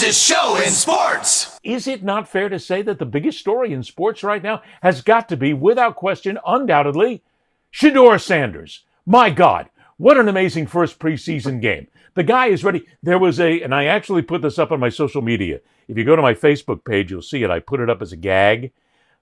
fastest show in sports. Is it not fair to say that the biggest story in sports right now has got to be, without question, undoubtedly, Shedeur Sanders? My God, what an amazing first preseason game. The guy is ready. There was and I actually put this up on my social media. If you go to my Facebook page, you'll see it. I put it up as a gag.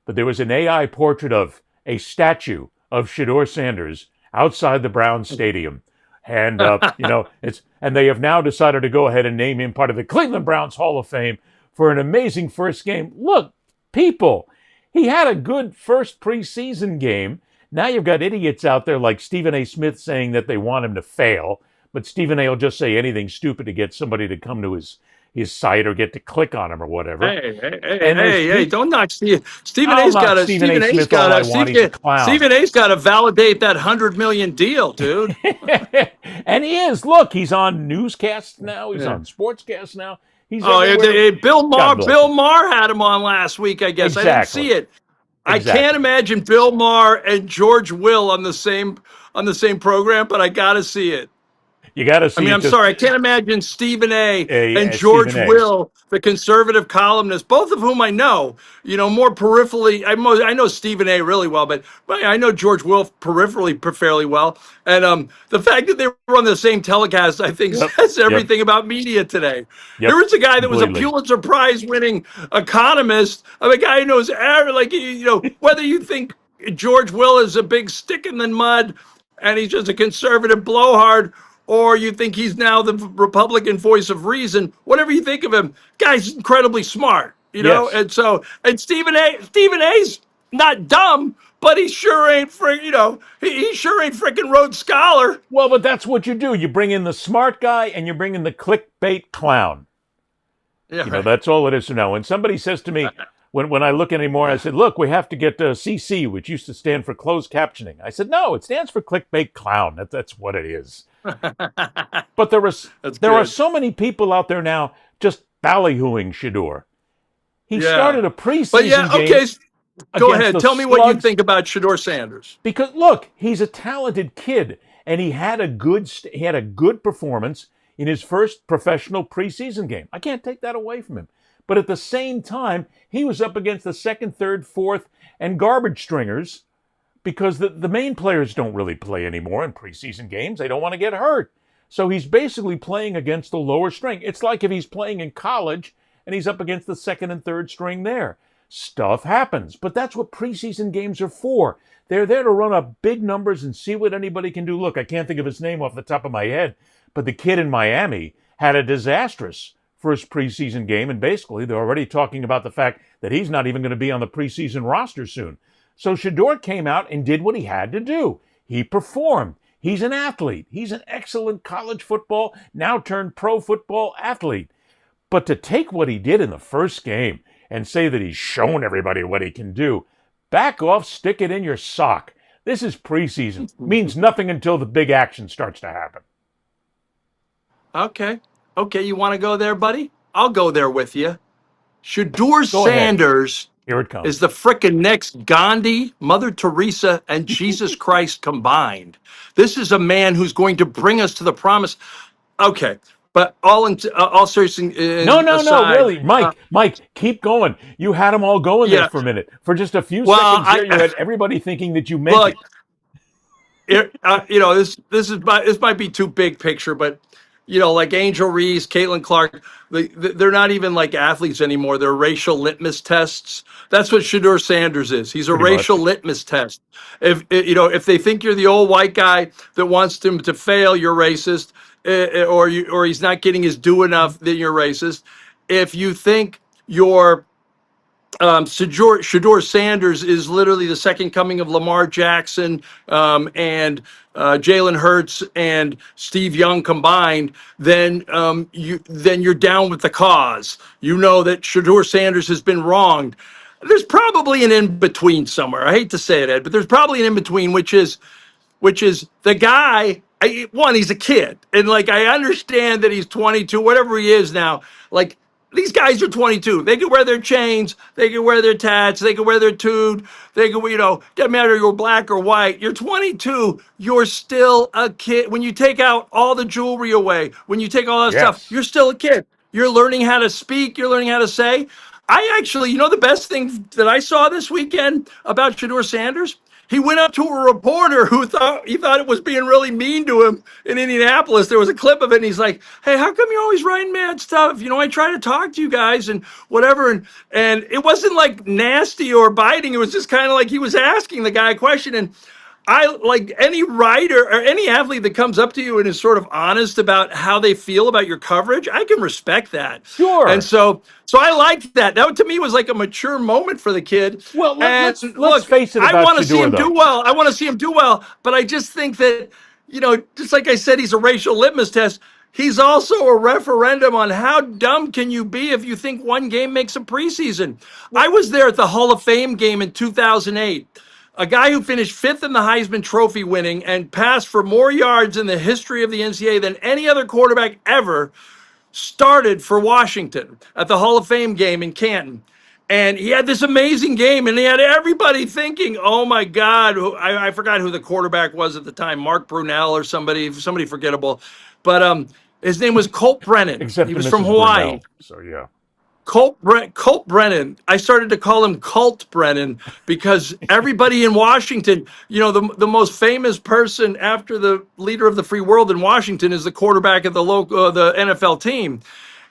But there was an AI portrait of a statue of Shedeur Sanders outside the Browns Stadium. And, and they have now decided to go ahead and name him part of the Cleveland Browns Hall of Fame for an amazing first game. Look, people, he had a good first preseason game. Now you've got idiots out there like Stephen A. Smith saying that they want him to fail, but Stephen A. will just say anything stupid to get somebody to come to his site or get to click on him or whatever. Hey, don't knock Stephen A's got to Stephen A's got to validate that $100 million deal, dude. And he is. Look, he's on newscasts now. He's on sportscasts now. He's Bill Maher had him on last week, I guess. Exactly. I didn't see it. Exactly. I can't imagine Bill Maher and George Will on the same program, but I got to see it. You got to see. I'm sorry, I can't imagine Stephen A. and George Will, the conservative columnist, both of whom I know, more peripherally. I know Stephen A. really well, but I know George Will peripherally fairly well. And the fact that they were on the same telecast, I think, says everything about media today. There was a guy that was a Pulitzer Prize winning economist, a guy who knows, whether you think George Will is a big stick in the mud and he's just a conservative blowhard, or you think he's now the Republican voice of reason, whatever you think of him, guy's incredibly smart, Yes. And Stephen A's not dumb, but he sure ain't he sure ain't freaking Rhodes Scholar. Well, but that's what you do. You bring in the smart guy and you bring in the clickbait clown. Yeah, that's all it is to know. When somebody says to me, when I look anymore, I said, look, we have to get CC, which used to stand for closed captioning. I said, no, it stands for clickbait clown. That's what it is. But there are so many people out there now just ballyhooing Shedeur. He started a preseason game. Go ahead. Tell me what you think about Shedeur Sanders. Because look, he's a talented kid, and he had a good performance in his first professional preseason game. I can't take that away from him. But at the same time, he was up against the second, third, fourth, and garbage stringers, because the main players don't really play anymore in preseason games. They don't want to get hurt. So he's basically playing against the lower string. It's like if he's playing in college and he's up against the second and third string there. Stuff happens, but that's what preseason games are for. They're there to run up big numbers and see what anybody can do. Look, I can't think of his name off the top of my head, but the kid in Miami had a disastrous first preseason game, and basically they're already talking about the fact that he's not even going to be on the preseason roster soon. So Shedeur came out and did what he had to do. He performed. He's an athlete. He's an excellent college football, now turned pro football athlete. But to take what he did in the first game and say that he's shown everybody what he can do, back off, stick it in your sock. This is preseason. It means nothing until the big action starts to happen. Okay, you want to go there, buddy? I'll go there with you. Shedeur Sanders Here it comes. is the frickin' next Gandhi, Mother Teresa, and Jesus Christ combined. This is a man who's going to bring us to the promise. Okay, but all seriousness. No, really, Mike, keep going. You had them all going there for a minute. For just a few seconds here, you had everybody thinking that you meant it. This might be too big picture, but like Angel Reese, Caitlin Clark, they're not even like athletes anymore. They're racial litmus tests. That's what Shedeur Sanders is. He's a racial litmus test. If they think you're the old white guy that wants them to fail, you're racist, or he's not getting his due enough, then you're racist. If you think you're Shedeur Sanders is literally the second coming of Lamar Jackson and Jalen Hurts and Steve Young combined, then you're down with the cause. You know that Shedeur Sanders has been wronged. There's probably an in-between somewhere. I hate to say it, Ed, but there's probably an in-between, which is the guy. He's a kid, and I understand that he's 22, whatever he is now. These guys are 22. They can wear their chains. They can wear their tats. They can wear their tood. They can, doesn't matter if you're black or white. You're 22. You're still a kid. When you take out all the jewelry away, when you take all that stuff, you're still a kid. You're learning how to speak. You're learning how to say. I actually, the best thing that I saw this weekend about Shedeur Sanders, he went up to a reporter who thought it was being really mean to him in Indianapolis. There was a clip of it, and he's like, "Hey, how come you're always writing mad stuff? I try to talk to you guys and whatever." And it wasn't like nasty or biting. It was just kind of like he was asking the guy a question. And I like any writer or any athlete that comes up to you and is sort of honest about how they feel about your coverage. I can respect that. And Sure. so I liked that. That to me was like a mature moment for the kid. Well, And let's look, face it I about want to see Shedeur, him do though. well. I want to see him do well. But I just think that, just like I said, he's a racial litmus test. He's also a referendum on how dumb can you be if you think one game makes a preseason. I was there at the Hall of Fame game in 2008. A guy who finished fifth in the Heisman Trophy winning and passed for more yards in the history of the NCAA than any other quarterback ever started for Washington at the Hall of Fame game in Canton. And he had this amazing game, and he had everybody thinking, "Oh my God!" I forgot who the quarterback was at the time, Mark Brunell or somebody forgettable, but his name was Colt Brennan. Except He to was from Mrs. Hawaii. Brunell. So, yeah. Colt Brennan. I started to call him Colt Brennan because everybody in Washington, the most famous person after the leader of the free world in Washington is the quarterback of the NFL team.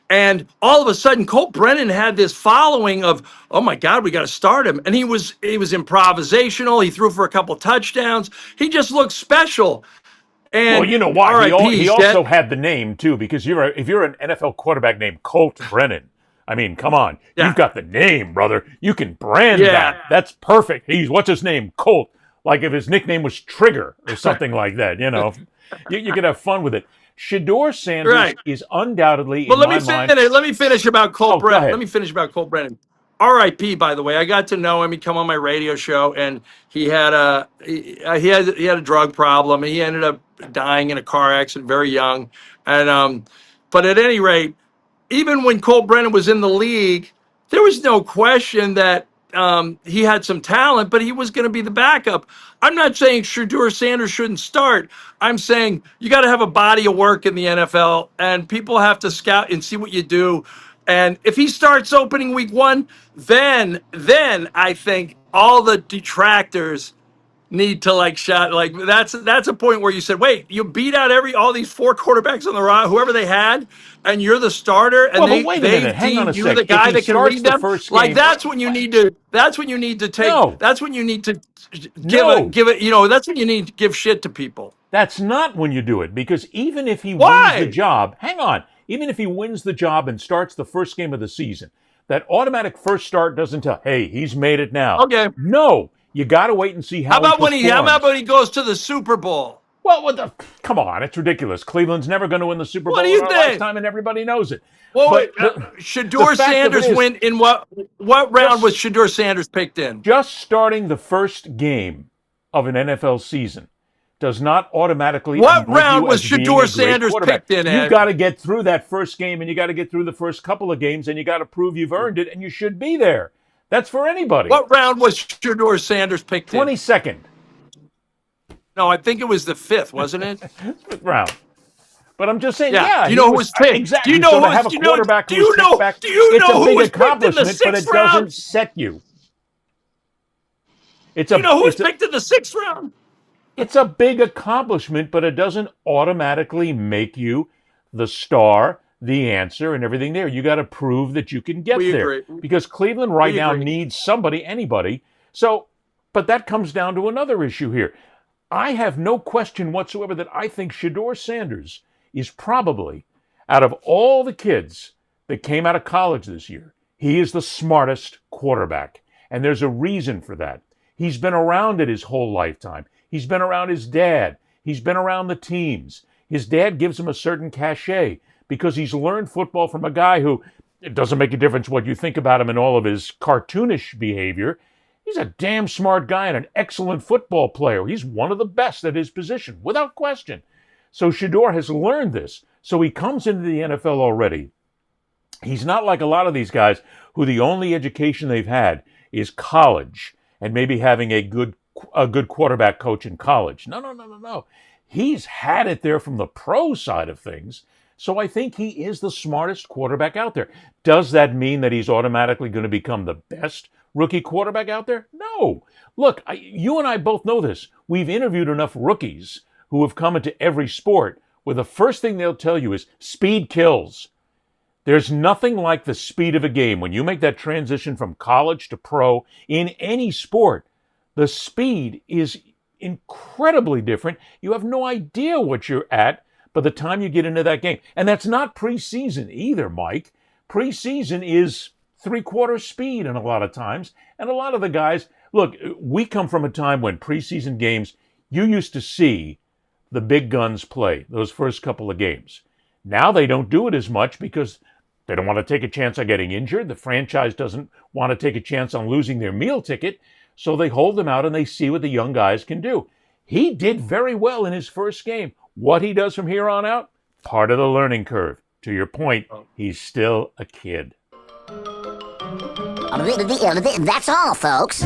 And all of a sudden, Colt Brennan had this following of, "Oh my God, we got to start him." And he was improvisational. He threw for a couple touchdowns. He just looked special. Well, And you know what? R.I.P. He also had the name, too, because if you're an NFL quarterback named Colt Brennan, I mean, come on. Yeah. You've got the name, brother. You can brand that. That's perfect. What's his name? Colt. Like if his nickname was Trigger or something like that, You could have fun with it. Shedeur Sanders is undoubtedly, in my mind... Let me finish about Colt Brennan. Ahead. Let me finish about Colt Brennan. R.I.P. By the way, I got to know him. He come on my radio show, and he had a drug problem. He ended up dying in a car accident very young. And but at any rate, even when Colt Brennan was in the league, there was no question that he had some talent, but he was going to be the backup. I'm not saying Shedeur Sanders shouldn't start. I'm saying you got to have a body of work in the NFL, and people have to scout and see what you do. And if he starts opening week 1, then I think all the detractors need to that's a point where you said, wait, you beat out all these 4 quarterbacks on the roster, whoever they had, and you're the starter, and but wait a minute. Hang on a you sec. the guy If he that can lead starts the them. first Like game- that's when you need to take. No. That's when you need to No. give it. That's when you need to give shit to people. That's not when you do it, because even if he Why? wins the job, hang on, even if he wins the job and starts the first game of the season, that automatic first start doesn't tell, hey, he's made it now. Okay. No, you got to wait and see how How about he performs. when he goes to the Super Bowl? Well, come on, it's ridiculous. Cleveland's never going to win the Super Bowl What do you in our think? lifetime, and everybody knows it. Well, But Shedeur the fact of Sanders it is- went in what round was Shedeur Sanders picked in? Just starting the first game of an NFL season does not automatically... What anoint round you was as being a Shedeur great Sanders quarterback. picked in, Ed? You've got to get through that first game, and you got to get through the first couple of games, and you got to prove you've earned it, and you should be there. That's for anybody. What round was Shedeur Sanders picked in? 22nd. No, I think it was the 5th, wasn't it? round. But I'm just saying, Yeah. Do you he know who was picked? Exactly. Do you know so to who have was- a do you know- quarterback do who's you know- kicked back, do you it's know a who big was picked in the accomplishment, but it 6th round? doesn't set you. Do you know who was picked in the 6th round? It's a big accomplishment, but it doesn't automatically make you the star, the answer, and everything there. You got to prove that you can get We there. agree. Because Cleveland right We now agree. needs somebody, anybody. So, but that comes down to another issue here. I have no question whatsoever that I think Shedeur Sanders is probably, out of all the kids that came out of college this year, he is the smartest quarterback. And there's a reason for that. He's been around it his whole lifetime. He's been around his dad. He's been around the teams. His dad gives him a certain cachet because he's learned football from a guy who, it doesn't make a difference what you think about him and all of his cartoonish behavior. He's a damn smart guy and an excellent football player. He's one of the best at his position, without question. So Shedeur has learned this. So he comes into the NFL already. He's not like a lot of these guys who the only education they've had is college and maybe having a good quarterback coach in college. No. He's had it there from the pro side of things. So I think he is the smartest quarterback out there. Does that mean that he's automatically going to become the best rookie quarterback out there? No. Look, you and I both know this. We've interviewed enough rookies who have come into every sport where the first thing they'll tell you is speed kills. There's nothing like the speed of a game. When you make that transition from college to pro in any sport, the speed is incredibly different. You have no idea what you're at by the time you get into that game. And that's not preseason either, Mike. Preseason is three-quarter speed in a lot of times. And a lot of the guys, look, we come from a time when preseason games, you used to see the big guns play those first couple of games. Now they don't do it as much because they don't want to take a chance on getting injured. The franchise doesn't want to take a chance on losing their meal ticket. So they hold them out and they see what the young guys can do. He did very well in his first game. What he does from here on out, part of the learning curve. To your point, he's still a kid. That's all, folks.